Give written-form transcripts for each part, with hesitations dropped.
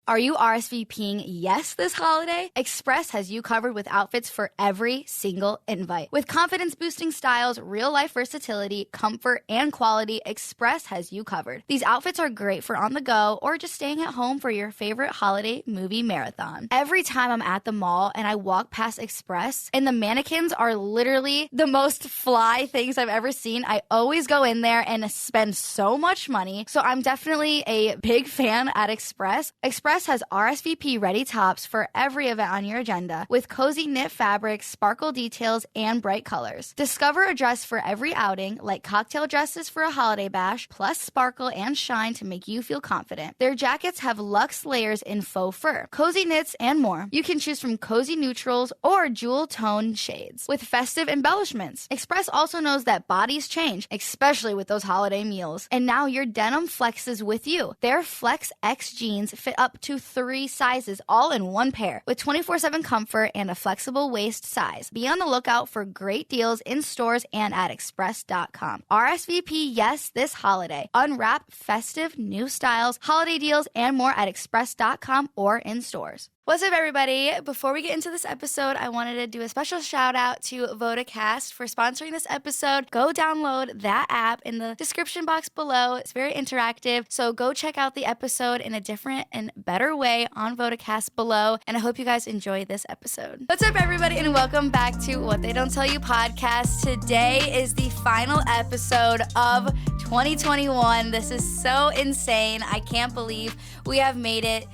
Are you RSVPing yes this holiday? Express has you covered with outfits for every single invite. With confidence-boosting styles, real-life versatility, comfort, and quality, Express has you covered. These outfits are great for on the go or just staying at home for your favorite holiday movie marathon. Every time I'm at the mall and I walk past Express and the mannequins are literally the most fly things I've ever seen, I always go in there and spend so much money. So I'm definitely a big fan at Express. Express has RSVP ready tops for every event on your agenda with cozy knit fabrics, sparkle details, and bright colors. Discover a dress for every outing, like cocktail dresses for a holiday bash, plus sparkle and shine to make you feel confident. Their jackets have luxe layers in faux fur, cozy knits, and more. You can choose from cozy neutrals or jewel tone shades with festive embellishments. Express also knows that bodies change, especially with those holiday meals. And now your denim flexes with you. Their Flex X jeans fit up to 3 sizes all in one pair with 24/7 comfort and a flexible waist size. Be on the lookout for great deals in stores and at express.com. RSVP yes this holiday. Unwrap festive new styles, holiday deals, and more at express.com or in stores. What's up, everybody? Before we get into this episode, I wanted to do a special shout out to Vodacast for sponsoring this episode. Go download that app in the description box below. It's very interactive, so go check out the episode in a different and better way on Vodacast below, and I hope you guys enjoy this episode. What's up, everybody, and welcome back to What They Don't Tell You podcast. Today is the final episode of 2021. This is so insane. I can't believe we have made it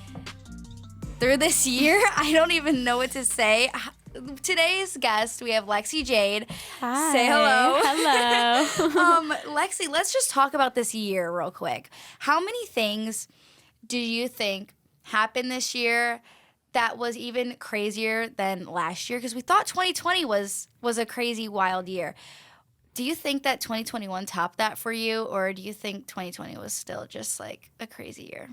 through this year. I don't even know what to say. Today's guest, we have Lexi Jayde. Hi. Say hello. Hello. Lexi, let's just talk about this year real quick. How many things do you think happened this year that was even crazier than last year? Because we thought 2020 was a crazy, wild year. Do you think that 2021 topped that for you, or do you think 2020 was still just like a crazy year?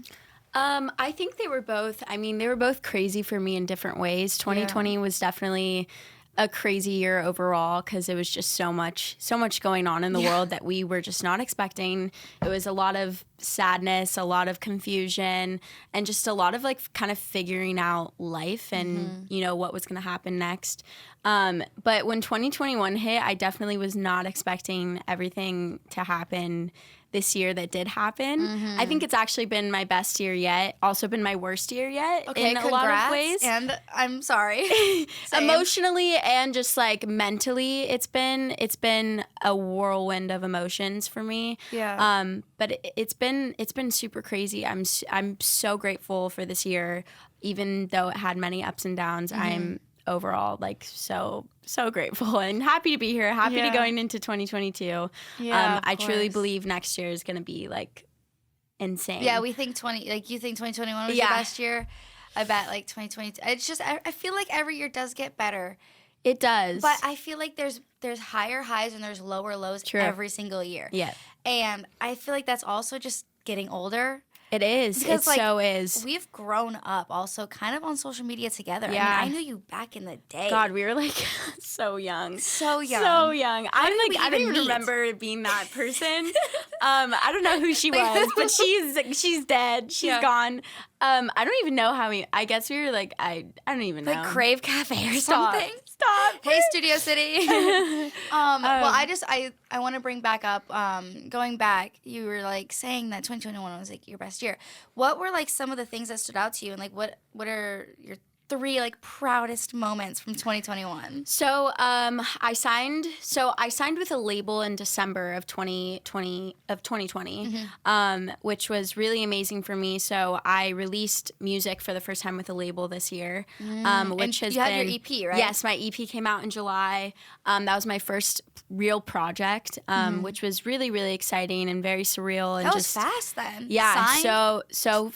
I think they were both crazy for me in different ways. 2020 was definitely a crazy year overall because it was just so much going on in the world that we were just not expecting. It was a lot of sadness, a lot of confusion, and just a lot of like kind of figuring out life and, what was going to happen next. But when 2021 hit, I definitely was not expecting everything to happen this year that did happen. I think it's actually been my best year yet, also been my worst year yet in a lot of ways. And I'm sorry. Emotionally and just like mentally, it's been a whirlwind of emotions for me. Yeah. But it's been super crazy. I'm so grateful for this year, even though it had many ups and downs. I'm overall like so grateful and happy to be here, happy to going into 2022. I truly believe next year is going to be like insane. Yeah, we think you think 2021 was your best year. I bet like 2022. It's just I feel like every year does get better. It does. But I feel like there's higher highs and there's lower lows every single year. Yeah. And I feel like that's also just getting older. It is. Because, so is. We've grown up also kind of on social media together. Yeah. I mean, I knew you back in the day. God, we were like so young. So young. I don't even remember being that person. I don't know who she was, but she's dead. She's gone. I don't even know how I guess we were like, I don't even know. Like Crave Cafe or something. Stop. Hey, Studio City. Well, I want to bring back up, going back, you were like saying that 2021 was like your best year. What were like some of the things that stood out to you, and like what are your 3 like proudest moments from 2021? So I signed with a label in December of 2020, which was really amazing for me. So I released music for the first time with a label this year, which has been. You had your EP, right? Yes, my EP came out in July. That was my first real project, which was really, really exciting and very surreal. And that was fast then. Yeah, Signed?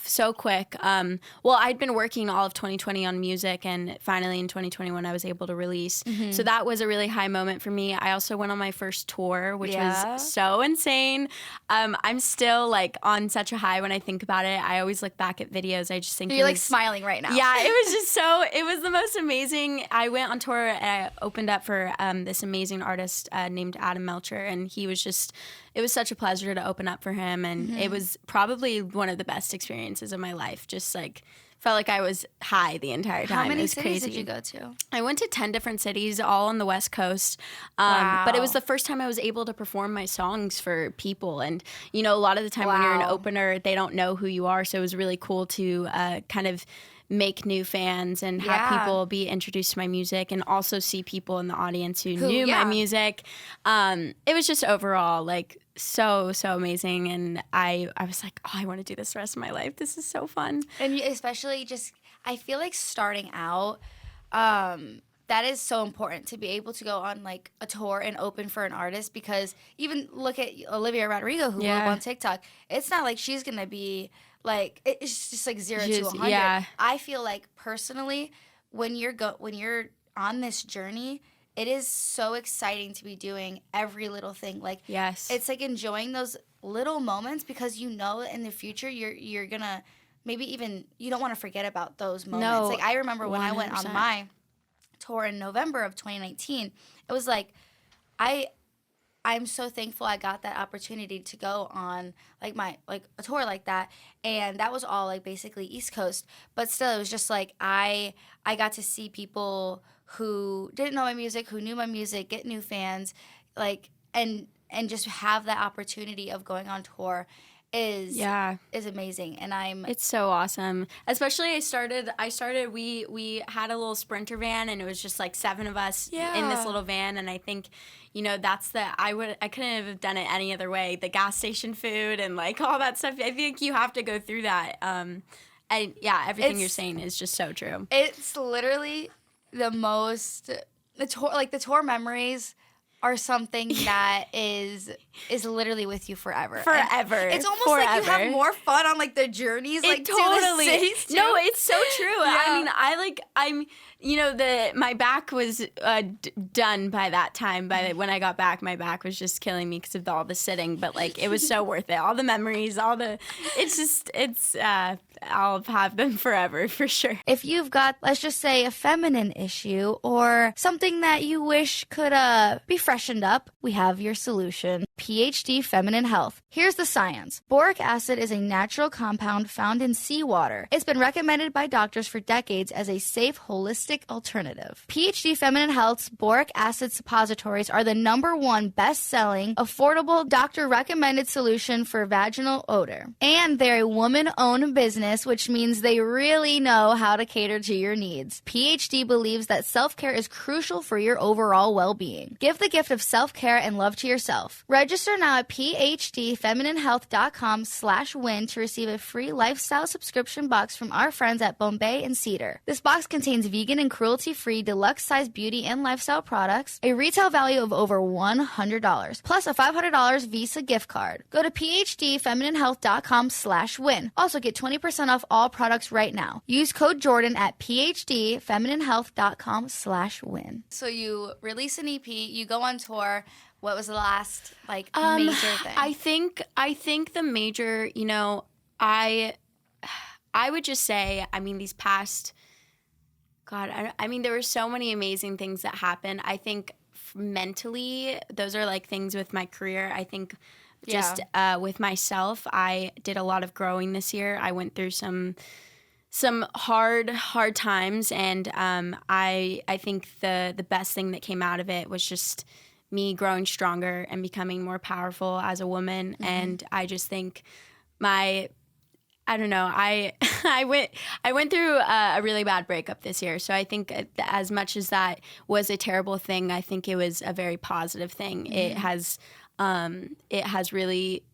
so quick. Well, I'd been working all of 2020 on music, and finally in 2021 I was able to release. So that was a really high moment for me. I also went on my first tour, which was so insane. I'm still like on such a high when I think about it. I always look back at videos. I just think you're like smiling right now. Yeah, it was the most amazing. I went on tour and I opened up for this amazing artist named Adam Melcher, and it was such a pleasure to open up for him, and it was probably one of the best experiences of my life. Just like felt like I was high the entire time. How many it was cities crazy. did you go to? I went to 10 different cities, all on the West Coast. Wow. But it was the first time I was able to perform my songs for people. And, you know, a lot of the time when you're an opener, they don't know who you are. So it was really cool to kind of make new fans and have people be introduced to my music, and also see people in the audience who knew my music. It was just overall like so amazing, and I was like, oh, I want to do this the rest of my life. This is so fun. And especially just, I feel like starting out, that is so important to be able to go on like a tour and open for an artist, because even look at Olivia Rodrigo, who blew up on TikTok. It's not like she's gonna be like, it's just like 0 to 100. Yeah. I feel like personally, when you're on this journey, it is so exciting to be doing every little thing. Like, it's like enjoying those little moments, because you know in the future you're gonna maybe even, you don't want to forget about those moments. No, like I remember when 100%. I went on my tour in November of 2019, it was like I'm so thankful I got that opportunity to go on like a tour like that, and that was all like basically East Coast, but still it was just like I got to see people who didn't know my music, who knew my music, get new fans, like and just have that opportunity of going on tour is amazing, and it's so awesome. Especially I started we had a little Sprinter van, and it was just like 7 of us in this little van, and I think, you know, that's I couldn't have done it any other way. The gas station food and like all that stuff. I think you have to go through that. And everything you're saying is just so true. It's literally the tour memories are something that is literally with you forever. Forever. And it's almost like you have more fun on like the journeys, like totally. to the cities too. No, it's so true. I mean, I'm you know, my back was done by that time. When I got back, my back was just killing me because of all the sitting. But like, it was so worth it. All the memories, I'll have them forever for sure. If you've got, let's just say, a feminine issue or something that you wish could be freshened up, we have your solution. PhD Feminine Health. Here's the science. Boric acid is a natural compound found in seawater. It's been recommended by doctors for decades as a safe, holistic alternative. PhD Feminine Health's boric acid suppositories are the #1 best-selling, affordable, doctor-recommended solution for vaginal odor. And they're a woman-owned business, which means they really know how to cater to your needs. PhD believes that self-care is crucial for your overall well-being. Give the gift of self-care and love to yourself. Register now at phdfemininehealth.com/win to receive a free lifestyle subscription box from our friends at Bombay and Cedar. This box contains vegan and cruelty-free deluxe-size beauty and lifestyle products, a retail value of over $100, plus a $500 Visa gift card. Go to phdfemininehealth.com/win. Also get 20% off all products right now. Use code Jordyn at phdfemininehealth.com/win. So you release an EP, you go on tour. What was the last major thing? I think the major, you know, I would just say, I mean, these past, God, I mean, there were so many amazing things that happened. I think mentally, those are like things with my career. I think just with myself, I did a lot of growing this year. I went through some hard times, and I think the best thing that came out of it was just me growing stronger and becoming more powerful as a woman. Mm-hmm. And I just think I went through a really bad breakup this year. So I think as much as that was a terrible thing, I think it was a very positive thing. Mm-hmm. It has really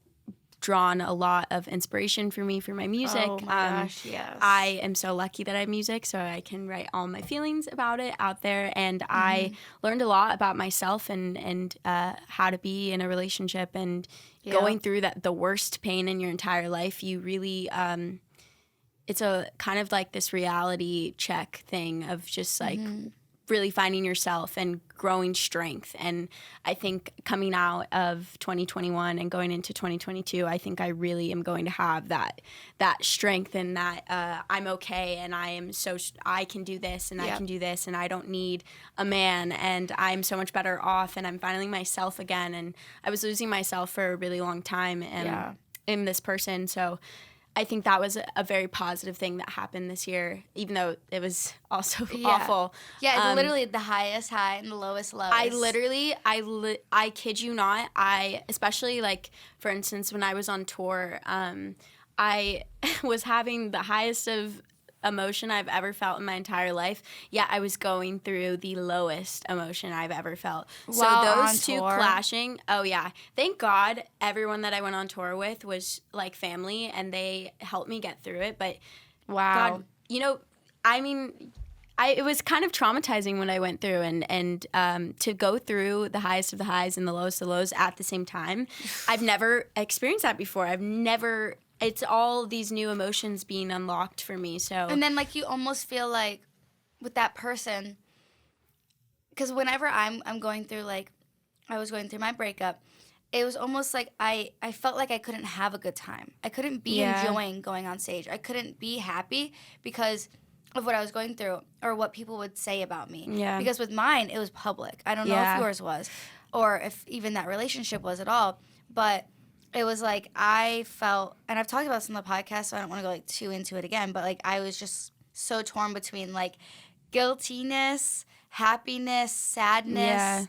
drawn a lot of inspiration for me for my music. Oh my gosh, yes. I am so lucky that I have music, so I can write all my feelings about it out there. And mm-hmm. I learned a lot about myself and how to be in a relationship, and going through the worst pain in your entire life. You really, it's a kind of like this reality check thing of just like mm-hmm. really finding yourself and growing strength. And I think coming out of 2021 and going into 2022, I think I really am going to have that strength, and that I'm okay, and I can do this, and I can do this, and I don't need a man, and I'm so much better off, and I'm finding myself again. And I was losing myself for a really long time in this person. So I think that was a very positive thing that happened this year, even though it was also awful. Yeah, it's literally the highest high and the lowest low. I kid you not, especially like, for instance, when I was on tour, I was having the highest of emotion I've ever felt in my entire life. Yeah, I was going through the lowest emotion I've ever felt. While so on those two tour? clashing, oh yeah. Thank God everyone that I went on tour with was like family and they helped me get through it. But Wow. God, I mean, it was kind of traumatizing when I went through and to go through the highest of the highs and the lowest of the lows at the same time. I've never experienced that before. It's all these new emotions being unlocked for me. So And then like you almost feel like with that person, because whenever I'm going through, like I was going through my breakup, it was almost like I felt like I couldn't have a good time. I couldn't be enjoying going on stage. I couldn't be happy because of what I was going through or what people would say about me. Yeah. Because with mine, it was public. I don't know if yours was or if even that relationship was at all. But it was like I felt, and I've talked about this on the podcast, so I don't want to go like too into it again, but like I was just so torn between like guiltiness, happiness, sadness,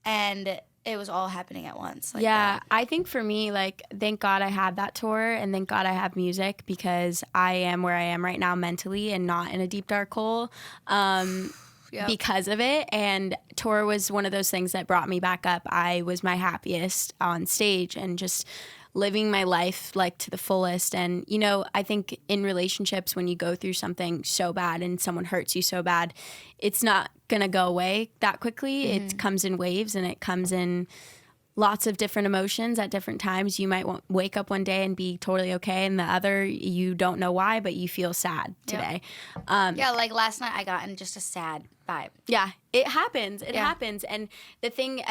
and it was all happening at once. Like that. I think for me, like, thank God I had that tour and thank God I have music because I am where I am right now mentally and not in a deep, dark hole. Because of it. And tour was one of those things that brought me back up. I was my happiest on stage and just living my life like to the fullest. And, I think in relationships, when you go through something so bad and someone hurts you so bad, it's not going to go away that quickly. Mm-hmm. It comes in waves and it comes in lots of different emotions at different times. You might wake up one day and be totally okay, and the other, you don't know why, but you feel sad today. Like last night I got in just a sad vibe. Yeah, it happens. It happens. And the thing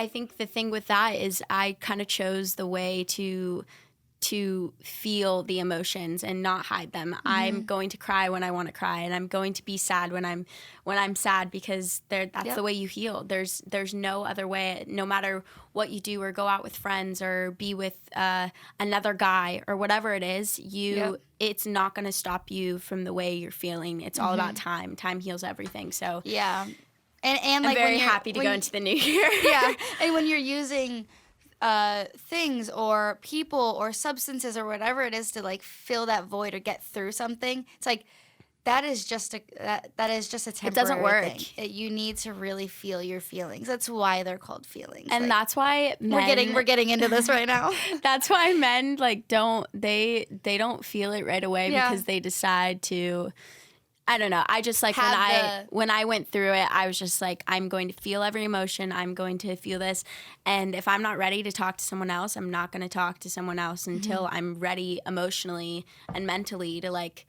with that is I kind of chose the way to feel the emotions and not hide them. Mm-hmm. I'm going to cry when I want to cry, and I'm going to be sad when I'm sad because that's the way you heal. There's no other way. No matter what you do or go out with friends or be with another guy or whatever it is, it's not going to stop you from the way you're feeling. It's all about time. Time heals everything. So yeah, and like I'm very happy to go into the new year. And when you're using things or people or substances or whatever it is to like fill that void or get through something, it's like that is just a temporary it doesn't work. thing. You need to really feel your feelings. That's why they're called feelings. And like, that's why men, we're getting into this right now. That's why men like don't feel it right away because they decide to. I don't know. I just like when I went through it, I was just like, I'm going to feel every emotion. I'm going to feel this. And if I'm not ready to talk to someone else, I'm not going to talk to someone else until I'm ready emotionally and mentally to like,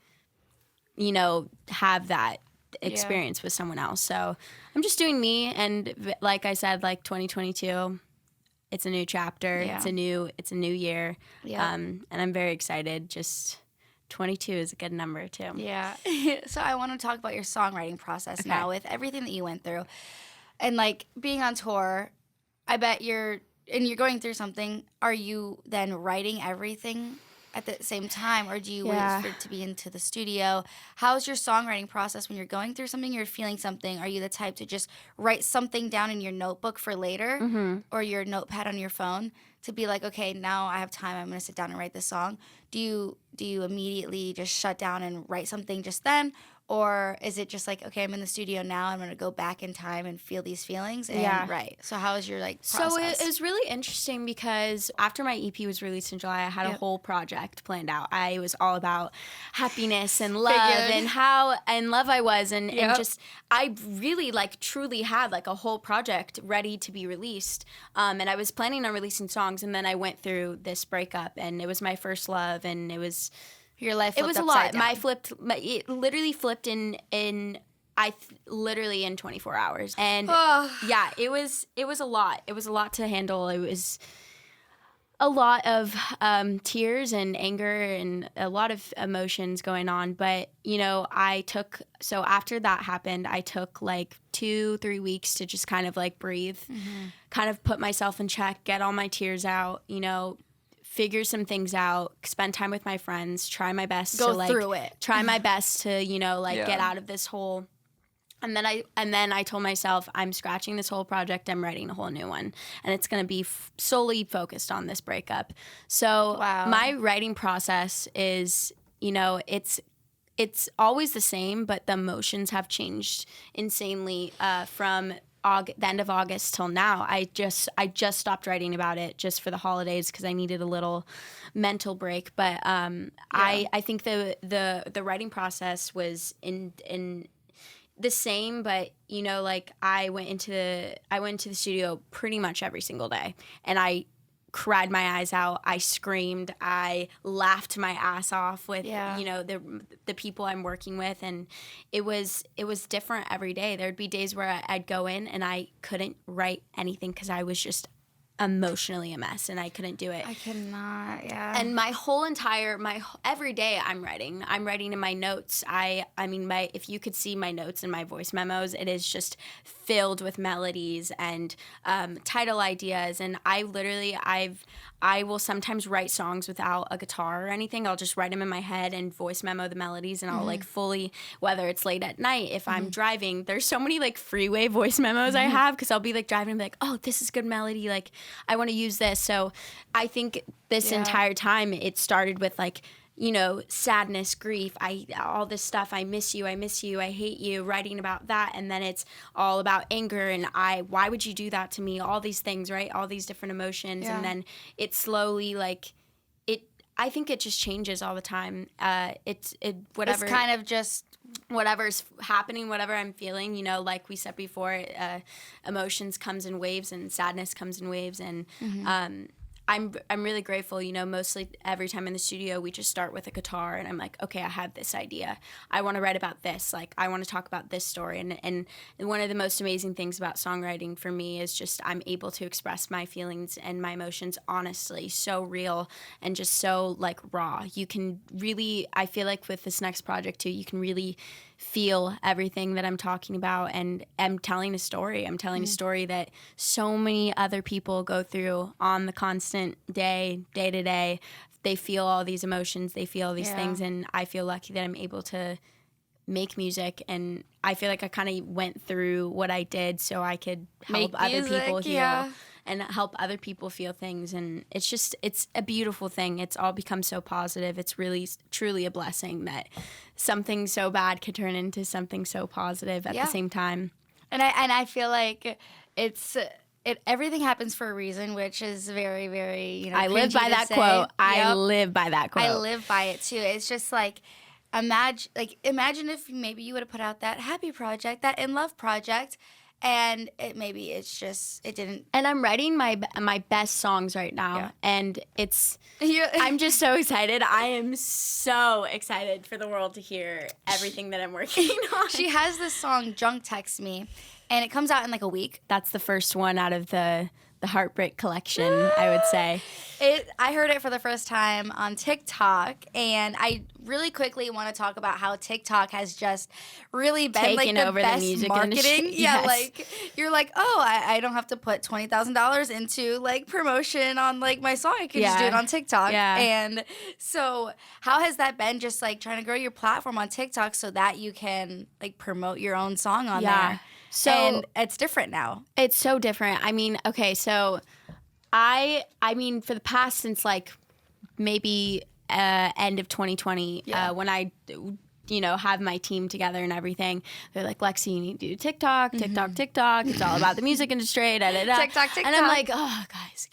have that experience with someone else. So I'm just doing me. And like I said, like 2022, it's a new chapter. Yeah. It's a new year. Yeah. And I'm very excited. 22 is a good number, too. Yeah. So I want to talk about your songwriting process now with everything that you went through. And, like, being on tour, I bet you're going through something. Are you then writing everything at the same time, or do you wait for it to be into the studio? How's your songwriting process when you're going through something, you're feeling something? Are you the type to just write something down in your notebook for later or your notepad on your phone to be like, okay, now I have time, I'm going to sit down and write this song? Do you immediately just shut down and write something just then? Or is it just like, okay, I'm in the studio now, I'm going to go back in time and feel these feelings and write? So how is your process? So it was really interesting because after my EP was released in July, I had a whole project planned out. I was all about happiness and love and how in love I was and just I really like truly had like a whole project ready to be released. And I was planning on releasing songs, and then I went through this breakup, and it was my first love, and it was your life flipped. It was a lot. It literally flipped in 24 hours. And it was a lot. It was a lot to handle. It was a lot of tears and anger and a lot of emotions going on. But, so after that happened, I took like 2-3 weeks to just kind of like breathe, kind of put myself in check, get all my tears out, figure some things out, spend time with my friends, try my best Go to like through it. try my best to, you know, like get out of this hole. And then I told myself, I'm scratching this whole project. I'm writing a whole new one, and it's going to be solely focused on this breakup. So my writing process is, you know, it's always the same, but the emotions have changed insanely from the end of August till now. I just stopped writing about it just for the holidays because I needed a little mental break. But I think the writing process was in the same, but you know, like I went into the studio pretty much every single day, and I cried my eyes out. I screamed. I laughed my ass off with you know the people I'm working with, and it was different every day. There'd be days where I'd go in and I couldn't write anything because I was just emotionally a mess and I couldn't do it. I cannot, And my every day I'm writing in my notes. I mean, if you could see my notes and my voice memos, it is just filled with melodies and title ideas. And I will sometimes write songs without a guitar or anything. I'll just write them in my head and voice memo the melodies, and I'll like fully, whether it's late at night, if I'm driving, there's so many like freeway voice memos I have, because I'll be like driving and be like, oh, this is good melody, like I want to use this. So I think this entire time it started with like, you know, sadness, grief, all this stuff. I miss you, I hate you, writing about that. And then it's all about anger and why would you do that to me? All these things, right? All these different emotions. And then it slowly I think it just changes all the time. Whatever. It's kind of just whatever's happening, whatever I'm feeling, you know, like we said before, emotions comes in waves and sadness comes in waves. And, I'm really grateful, you know, mostly every time in the studio, we just start with a guitar and I'm like, okay, I have this idea. I want to write about this. Like, I want to talk about this story. And one of the most amazing things about songwriting for me is just I'm able to express my feelings and my emotions honestly, so real and just so like raw. You can really, I feel like with this next project too, you can really feel everything that I'm talking about, and I'm telling a story. I'm telling a story that so many other people go through on the constant day to day. They feel all these emotions, they feel all these things, and I feel lucky that I'm able to make music, and I feel like I kind of went through what I did so I could help other people heal and help other people feel things. And it's a beautiful thing. It's all become so positive. It's really truly a blessing that something so bad could turn into something so positive at the same time. And I feel like everything happens for a reason, which is very, very, you know, I live by that quote. I live by that quote. I live by it too. It's just like, imagine if maybe you would have put out that happy project, that in love project, and it didn't. And I'm writing my best songs right now, and I'm just so excited. I am so excited for the world to hear everything that I'm working on. She has this song, Drunk Text Me, and it comes out in like a week. That's the first one out of the Heartbreak collection, I would say. I heard it for the first time on TikTok, and I really quickly want to talk about how TikTok has just really been taken like over best the music marketing. industry. Yeah, Yes. like you're like, oh, I don't have to put $20,000 into like promotion on like my song. I can just do it on TikTok. Yeah. And so, how has that been? Just like trying to grow your platform on TikTok so that you can like promote your own song on there. So and it's different now. It's so different. I mean, okay, so I mean, for the past since like maybe end of 2020, when I, you know, have my team together and everything, they're like, Lexi, you need to do TikTok. It's all about the music industry, TikTok. And I'm like, oh, guys,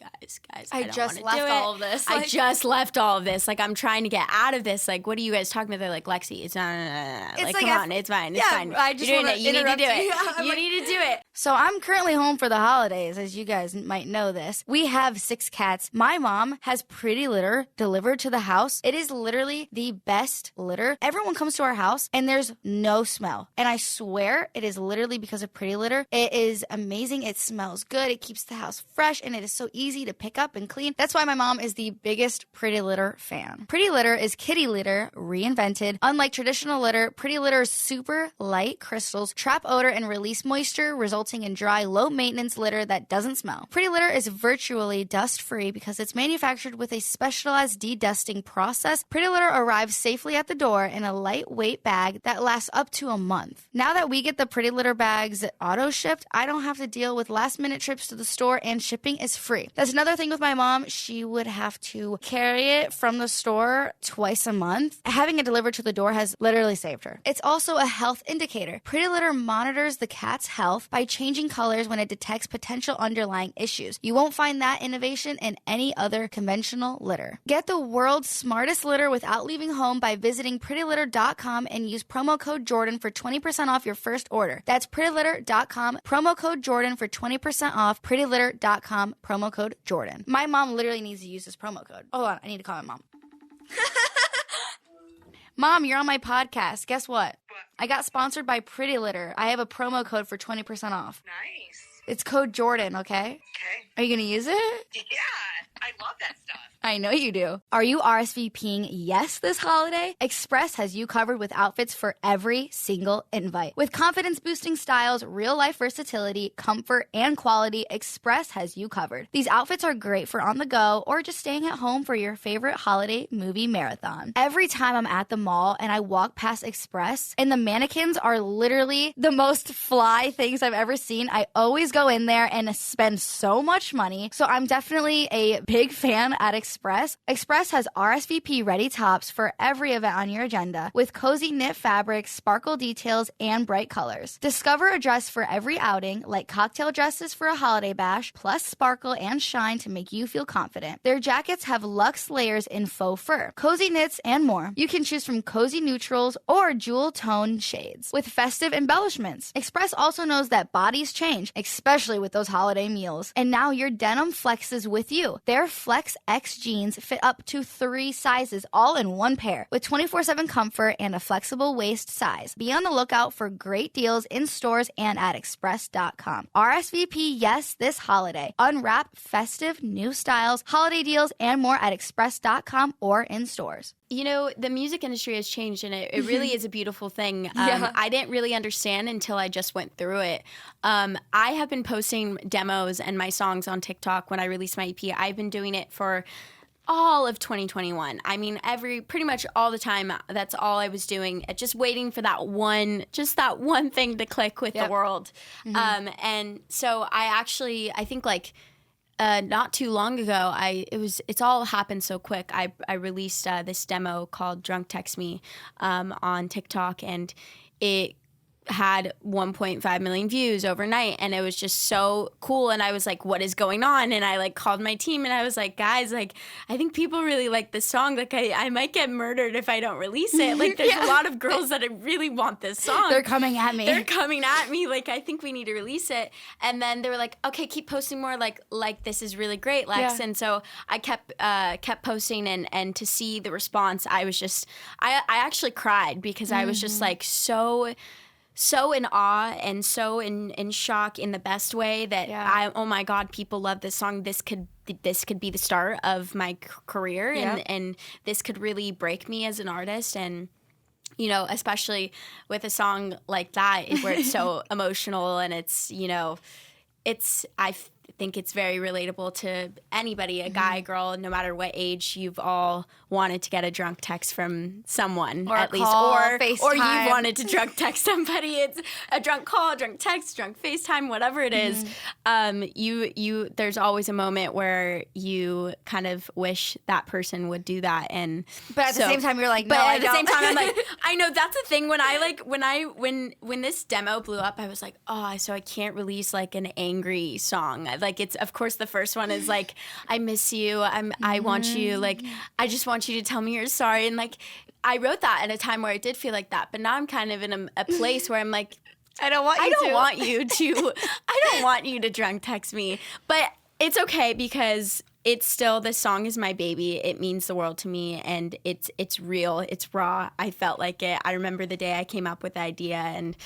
I just left all of this. I just left all of this. Like, I'm trying to get out of this. Like, what are you guys talking about? They're like, Lexi, it's not. Like, come on, it's fine. It's fine. I just want to You need to do it. You need to do it. So I'm currently home for the holidays, as you guys might know this. We have 6 cats. My mom has pretty litter delivered to the house. It is literally the best litter. Everyone comes to to our house and there's no smell. And I swear it is literally because of Pretty Litter. It is amazing. It smells good. It keeps the house fresh and it is so easy to pick up and clean. That's why my mom is the biggest Pretty Litter fan. Pretty Litter is kitty litter reinvented. Unlike traditional litter, Pretty Litter's super light crystals trap odor and release moisture, resulting in dry, low-maintenance litter that doesn't smell. Pretty Litter is virtually dust-free because it's manufactured with a specialized de-dusting process. Pretty Litter arrives safely at the door in a lightweight bag that lasts up to a month. Now that we get the Pretty Litter bags auto-shipped, I don't have to deal with last-minute trips to the store, and shipping is free. That's another thing with my mom. She would have to carry it from the store twice a month. Having it delivered to the door has literally saved her. It's also a health indicator. Pretty Litter monitors the cat's health by changing colors when it detects potential underlying issues. You won't find that innovation in any other conventional litter. Get the world's smartest litter without leaving home by visiting prettylitter.com and use promo code Jordyn for 20% off your first order. That's prettylitter.com, promo code Jordyn for 20% off, prettylitter.com, promo code Jordyn. My mom literally needs to use this promo code. Hold on, I need to call my mom. Mom, you're on my podcast. Guess what? I got sponsored by Pretty Litter. I have a promo code for 20% off. Nice. It's code Jordyn, okay? Okay. Are you going to use it? Yeah, I love that stuff. I know you do. Are you RSVPing yes this holiday? Express has you covered with outfits for every single invite. With confidence-boosting styles, real-life versatility, comfort, and quality, Express has you covered. These outfits are great for on the go or just staying at home for your favorite holiday movie marathon. Every time I'm at the mall and I walk past Express, and the mannequins are literally the most fly things I've ever seen, I always go in there and spend so much money. So I'm definitely a big fan at Express. Express has RSVP ready tops for every event on your agenda with cozy knit fabrics, sparkle details, and bright colors. Discover a dress for every outing, like cocktail dresses for a holiday bash, plus sparkle and shine to make you feel confident. Their jackets have luxe layers in faux fur, cozy knits, and more. You can choose from cozy neutrals or jewel tone shades with festive embellishments. Express also knows that bodies change, especially with those holiday meals. And now your denim flexes with you. Their Flex X jeans fit up to 3 sizes, all in one pair, with 24/7 comfort and a flexible waist size. Be on the lookout for great deals in stores and at express.com. RSVP yes this holiday. Unwrap festive new styles, holiday deals, and more at express.com or in stores. You know, the music industry has changed, and it really is a beautiful thing. I didn't really understand until I just went through it. I have been posting demos and my songs on TikTok when I released my EP. I've been doing it for all of 2021. I mean, pretty much all the time, that's all I was doing, just waiting for that one thing to click with the world. Mm-hmm. And so I think like, not too long ago, it's all happened so quick. I released this demo called Drunk Text Me on TikTok, and it had 1.5 million views overnight, and it was just so cool. And I was like, what is going on? And I like called my team and I was like, guys, like, I think people really like this song. Like I might get murdered if I don't release it. Like there's a lot of girls that really want this song. They're coming at me. Like, I think we need to release it. And then they were like, okay, keep posting more. Like this is really great, Lex. Yeah. And so I kept posting, and to see the response, I was just, I actually cried because I was just like so in awe and so in shock in the best way that oh my God, people love this song. This could be the start of my career, and this could really break me as an artist. And you know, especially with a song like that where it's so emotional, and it's, you know, I think it's very relatable to anybody, a guy, girl, no matter what age. You've all wanted to get a drunk text from someone, or at least, FaceTime. Or you've wanted to drunk text somebody. It's a drunk call, drunk text, drunk FaceTime, whatever it is. You there's always a moment where you kind of wish that person would do that, but at the same time you're like, no, at the same time I'm like, I know that's the thing. When this demo blew up, I was like, so I can't release like an angry song. Like, it's, of course, the first one is like, I miss you. I want you. Like, I just want you to tell me you're sorry. And like, I wrote that at a time where I did feel like that. But now I'm kind of in a place where I'm like, I don't want you to drunk text me. But it's okay, because it's still, this song is my baby. It means the world to me, and it's real. It's raw. I felt like it. I remember the day I came up with the idea, and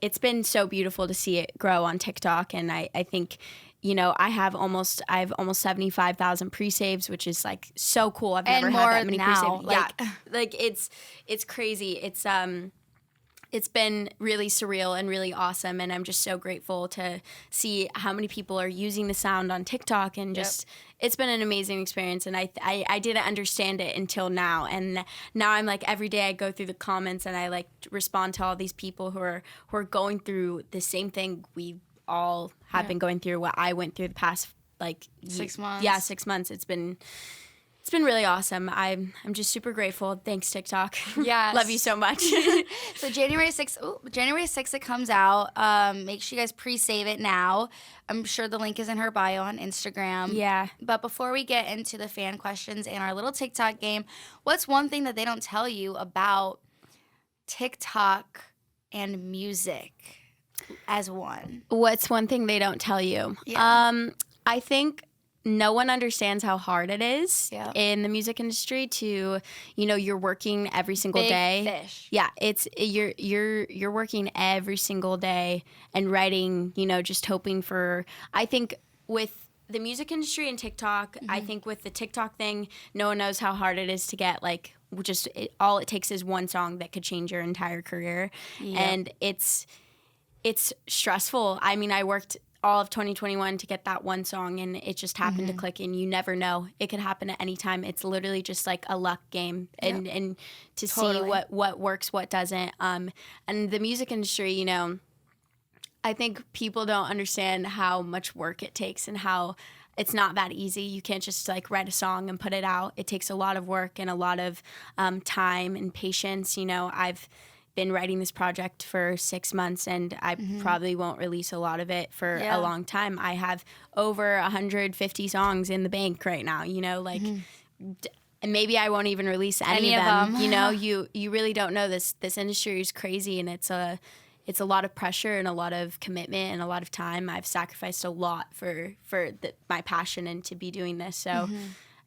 it's been so beautiful to see it grow on TikTok. And I think, you know, I have almost 75,000 pre-saves, which is like so cool. I've never had that many pre-saves. Like it's crazy. It's been really surreal and really awesome, and I'm just so grateful to see how many people are using the sound on TikTok, and just it's been an amazing experience. And I didn't understand it until now, and now I'm like, every day I go through the comments and I like respond to all these people who are going through the same thing we all have been going through, what I went through the past like 6 months. Yeah, 6 months. It's been really awesome. I'm just super grateful. Thanks, TikTok. Yes. Love you so much. So January 6th it comes out. Make sure you guys pre-save it now. I'm sure the link is in her bio on Instagram. Yeah. But before we get into the fan questions and our little TikTok game, what's one thing that they don't tell you about TikTok and music as one? What's one thing they don't tell you? Yeah. I think no one understands how hard it is Yeah. in the music industry to, you know, you're working every single Big day. fish. Yeah, it's you're working every single day and writing, you know, just hoping for, I think with the music industry and TikTok, I think with the TikTok thing, no one knows how hard it is to get like all it takes is one song that could change your entire career. Yeah. And it's stressful. I mean, I worked all of 2021 to get that one song, and it just happened to click, and you never know. It could happen at any time. It's literally just like a luck game, and to see what works, what doesn't. And the music industry, you know, I think people don't understand how much work it takes and how it's not that easy. You can't just like write a song and put it out. It takes a lot of work and a lot of time and patience. You know, I've been writing this project for 6 months, and I probably won't release a lot of it for a long time. I have over 150 songs in the bank right now, you know, like and maybe I won't even release any of them. You know, you really don't know. This industry is crazy, and it's a lot of pressure and a lot of commitment and a lot of time. I've sacrificed a lot for my passion and to be doing this. So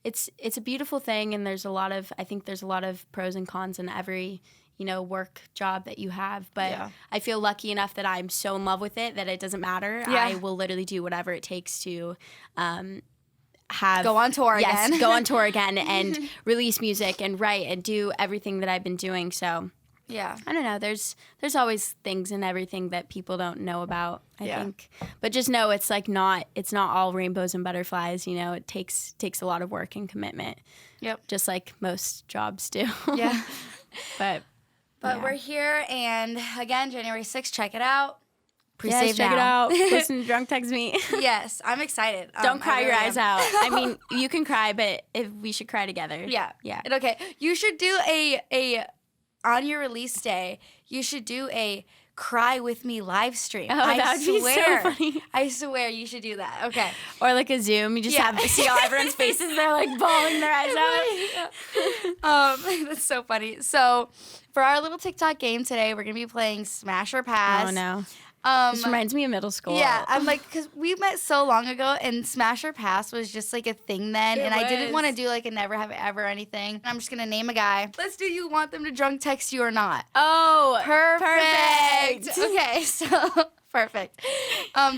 it's a beautiful thing, and I think there's a lot of pros and cons in every, you know, work job that you have. But I feel lucky enough that I'm so in love with it that it doesn't matter. Yeah. I will literally do whatever it takes to go on tour again. Yes, go on tour again and release music and write and do everything that I've been doing. So Yeah. I don't know. There's always things in everything that people don't know about, I think. But just know it's like it's not all rainbows and butterflies, you know. It takes a lot of work and commitment. Yep. Just like most jobs do. Yeah. But we're here, and again, January 6th, check it out. Yes, Pre-save check now. it out. Listen to Drunk Text Me. Yes, I'm excited. Don't cry I your really eyes am. out. I mean, you can cry, but if we should cry together. Yeah. Yeah. Okay. You should do a on your release day, you should do a cry with me live stream. Oh, that would be so funny. I swear you should do that. Okay. Or like a Zoom. You just have to see all everyone's faces. They're like bawling their eyes out. That's so funny. So for our little TikTok game today, we're going to be playing Smash or Pass. Oh, no. This reminds me of middle school. Yeah, I'm like, because we met so long ago, and Smash or Pass was just like a thing then, and I didn't want to do like a never have ever anything. I'm just gonna name a guy. Let's do you want them to drunk text you or not? Oh, perfect. Okay, so perfect.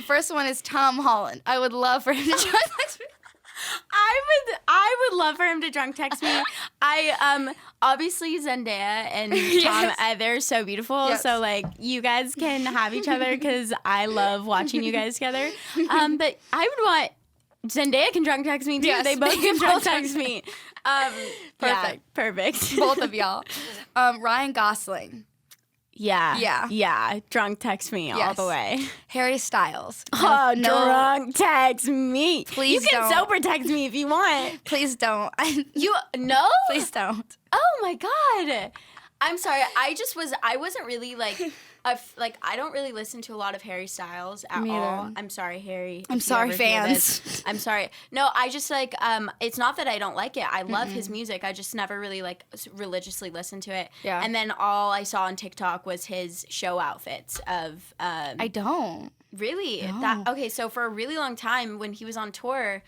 First one is Tom Holland. I would love for him to drunk text me. I would love for him to drunk text me. Obviously Zendaya and Tom, they're so beautiful. Yes. So like you guys can have each other because I love watching you guys together. But I would want Zendaya can drunk text me too. Yes, they both can drunk text me. Perfect. Yeah, perfect. Both of y'all. Ryan Gosling. Yeah. Drunk text me all the way. Harry Styles. Oh, no. Drunk text me. Please you can don't. sober text me if you want. Please don't. No? Please don't. Oh my God. I'm sorry. I wasn't really like, I don't really listen to a lot of Harry Styles at all. I'm sorry, Harry. I'm sorry, fans. I'm sorry. No, I just like, it's not that I don't like it. I love his music. I just never really like religiously listened to it. Yeah. And then all I saw on TikTok was his show outfits of, I don't. really? No. Okay, so for a really long time when he was on tour,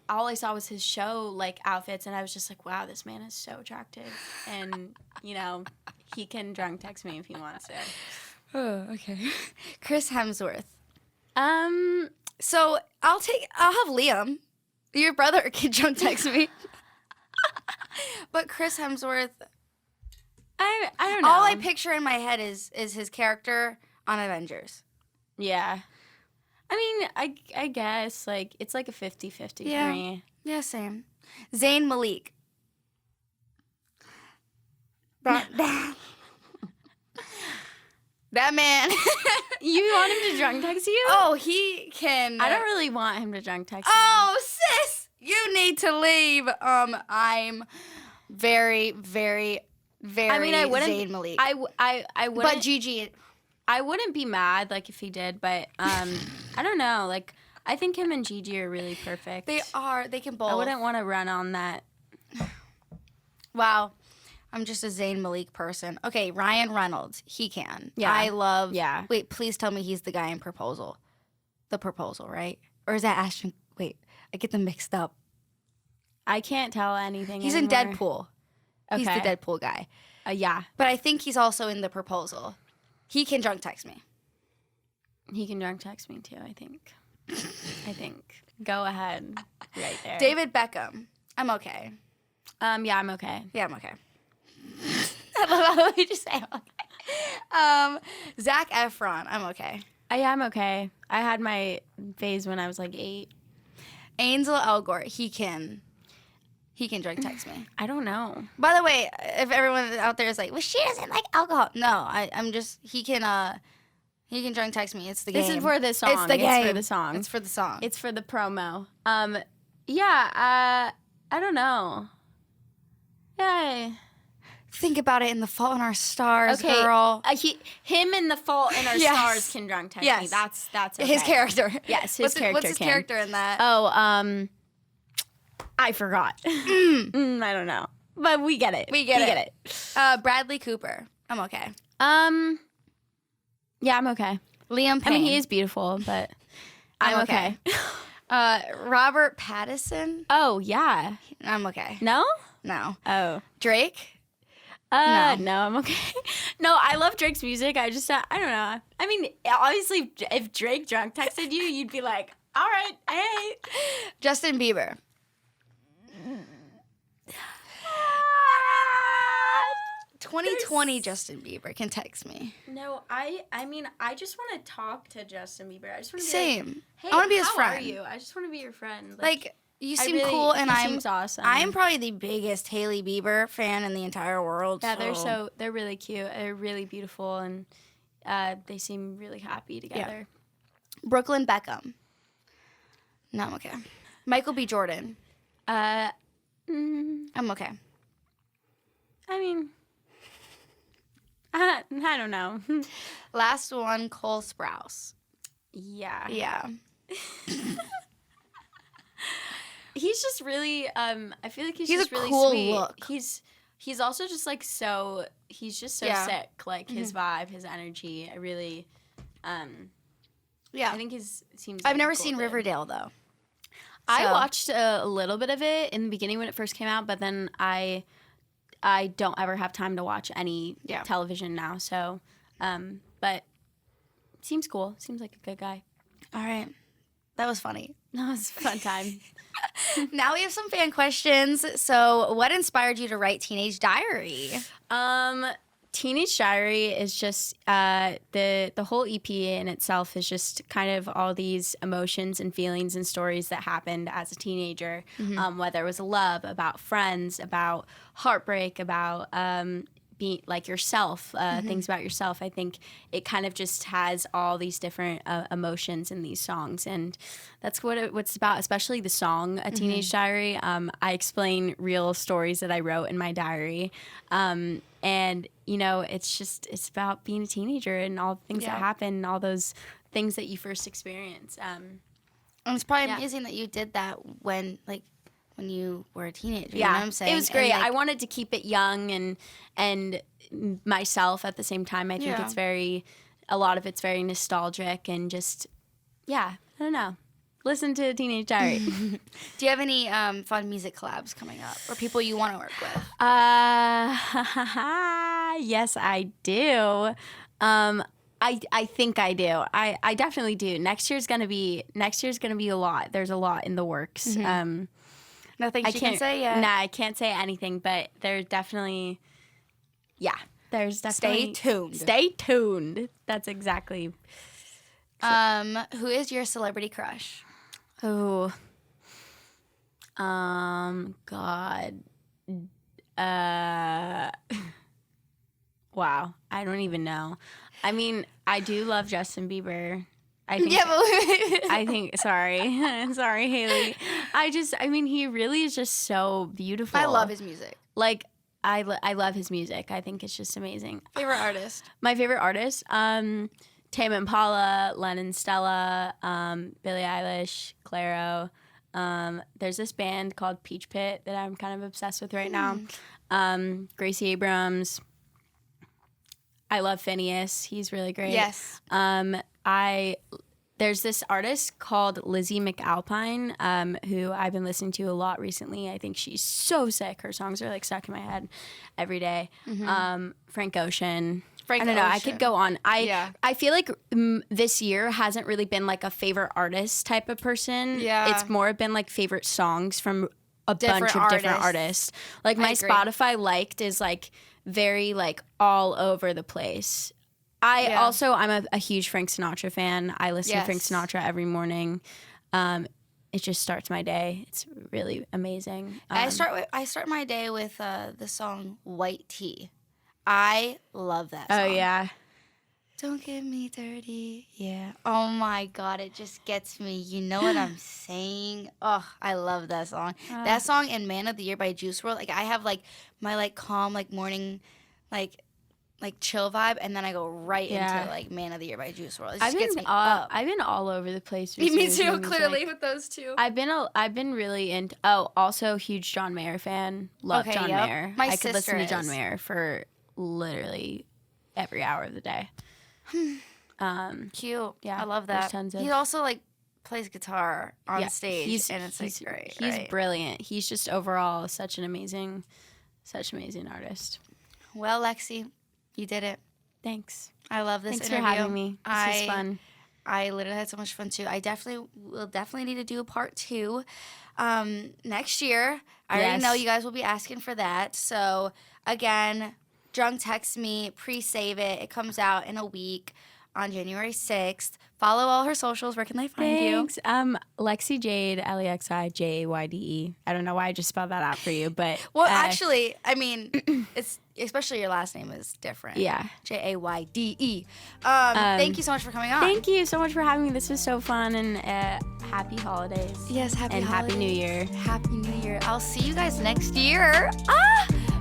all I saw was his show like outfits, and I was just like, wow, this man is so attractive, and he can drunk text me if he wants to. Oh, okay. Chris Hemsworth. So I'll have Liam. Your brother can drunk text me. But Chris Hemsworth, I don't know. all I picture in my head is his character on Avengers. Yeah. I mean, I guess, like, it's like a 50-50 for me. Yeah, same. Zayn Malik. That man. You want him to drunk text you? Oh, he can. I don't really want him to drunk text me. Oh, sis, you need to leave. I'm very, very, very. I mean, I wouldn't. Zayn Malik. I wouldn't. But Gigi. I wouldn't be mad like if he did, but I don't know. Like, I think him and Gigi are really perfect. They are. They can both. I wouldn't want to run on that. Wow. I'm just a Zayn Malik person. Okay, Ryan Reynolds. He can. Yeah. I love. Yeah. Wait, please tell me he's the guy in Proposal. The Proposal, right? Or is that Ashton? Wait, I get them mixed up. I can't tell anything. He's anymore. in Deadpool. He's the Okay. Deadpool guy. Yeah. But I think he's also in The Proposal. He can drunk text me. He can drunk text me too, I think. Go ahead. Right there. David Beckham. I'm okay. Yeah, I'm okay. Yeah, I'm okay. I love how we just say I'm okay. Zac Efron. I'm okay. Yeah, I'm okay. I had my phase when I was like 8. Ansel Elgort. He can drunk text me. I don't know. By the way, if everyone out there is like, well, she doesn't like alcohol. No, I'm just, he can drunk text me. It's the game. This is for the song. It's the game. It's for the song. It's for the song. It's for the promo. Yeah, I don't know. Yeah. Think about it in The Fault in Our Stars, Okay. girl. Him and The Fault in Our Yes. Stars can drunk text me. Yes. That's okay. His character. Yes, his character What's his can. character in that? Oh, I forgot. I don't know. But we get it. We get it. Bradley Cooper. I'm okay. Yeah, I'm okay. Liam Payne. I mean, he is beautiful, but I'm okay. Robert Pattinson. Oh, yeah. I'm okay. No? No. Oh. Drake. No, I'm okay. No, I love Drake's music. I just, I don't know. I mean, obviously, if Drake drunk texted you, you'd be like, all right, hey. Justin Bieber. 2020 Justin Bieber can text me. No, I mean, I just want to talk to Justin Bieber. I just want to be Same. like, hey, I want to be his how friend. are you? I just want to be your friend. Like you seem really- cool, and he I'm seems awesome. I'm probably the biggest Hailey Bieber fan in the entire world. Yeah, they're really cute. They're really beautiful, and they seem really happy together. Brooklyn Beckham. No, I'm okay. Michael B. Jordan. I'm okay. I mean, I don't know. Last one, Cole Sprouse. Yeah. Yeah. He's just really I feel like he's He's just a really cool sweet. look. He's also just like he's just so Yeah. sick. Like his vibe, his energy. I really Yeah. I think seems I've like a never cool seen dude. Riverdale though. I So- watched a little bit of it in the beginning when it first came out, but then I don't ever have time to watch any television now. So, but seems cool. Seems like a good guy. All right. That was funny. No, it was a fun time. Now we have some fan questions. So, what inspired you to write Teenage Diary? Teenage Diary is just the whole EP in itself is just kind of all these emotions and feelings and stories that happened as a teenager, whether it was love, about friends, about heartbreak, about being like yourself, things about yourself. I think it kind of just has all these different emotions in these songs, and that's what it's about. Especially the song "A Teenage Diary." I explain real stories that I wrote in my diary, and you know, it's about being a teenager and all the things that happen, and all those things that you first experience. And it's probably amazing that you did that when you were a teenager. You know what I'm saying? It was great. And, I wanted to keep it young and myself at the same time. I think it's a lot of it's very nostalgic and just, I don't know. Listen to Teenage Diary. Do you have any fun music collabs coming up or people you want to work with? Yes, I do. I think I do. I definitely do. Next year's gonna be a lot. There's a lot in the works. Nothing you can say yet. Nah, I can't say anything, but there's definitely. Stay tuned. Stay tuned. That's exactly. Who is your celebrity crush? Oh. God. Wow. I don't even know. I mean, I do love Justin Bieber. I think, sorry, Haley. I mean, he really is just so beautiful. I love his music. Like, I love his music. I think it's just amazing. Favorite artist? My favorite artist? Tame Impala, Lennon Stella, Billie Eilish, Clairo. There's this band called Peach Pit that I'm kind of obsessed with right now. Gracie Abrams. I love Phineas. He's really great. Yes. There's this artist called Lizzie McAlpine, who I've been listening to a lot recently. I think she's so sick. Her songs are like stuck in my head every day. Frank Ocean. I don't know. I could go on. I feel like this year hasn't really been like a favorite artist type of person. Yeah. It's more been like favorite songs from a bunch of different artists. Like my Spotify liked is like very like all over the place. I'm a huge Frank Sinatra fan. I listen to Frank Sinatra every morning. It just starts my day. It's really amazing. I start my day with the song White Tea. I love that song. Oh, yeah. Don't get me dirty. Yeah. Oh, my God. It just gets me. You know what I'm saying? Oh, I love that song. That song and Man of the Year by Juice WRLD. Like, I have, like, my, like, calm, like, morning, like chill vibe, and then I go right into, like, Man of the Year by Juice WRLD. It just gets me up. I've been all over the place. Me too, clearly, with those two. I've been really into, also huge John Mayer fan. Love John Mayer. I could listen to John Mayer for literally every hour of the day. Cute. Yeah, I love that. He also like plays guitar on stage, and it's like great. He's brilliant. He's just overall such an amazing artist. Well, Lexi, you did it. Thanks. I love this Thanks interview. for having me. This was fun. I literally had so much fun too. I will definitely need to do a part 2 next year. I already know you guys will be asking for that. So again, drunk text me, pre-save it. It comes out in a week on January 6th. Follow all her socials. Where can they find you? Lexi Jayde, Lexi Jayde. I don't know why I just spelled that out for you, but actually, I mean, it's especially your last name is different. Yeah, Jayde. Thank you so much for coming on. Thank you so much for having me. This was so fun, and happy holidays. Yes, happy New Year. Happy New Year. I'll see you guys next year.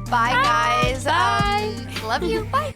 Bye, guys. Bye. Love you. Bye.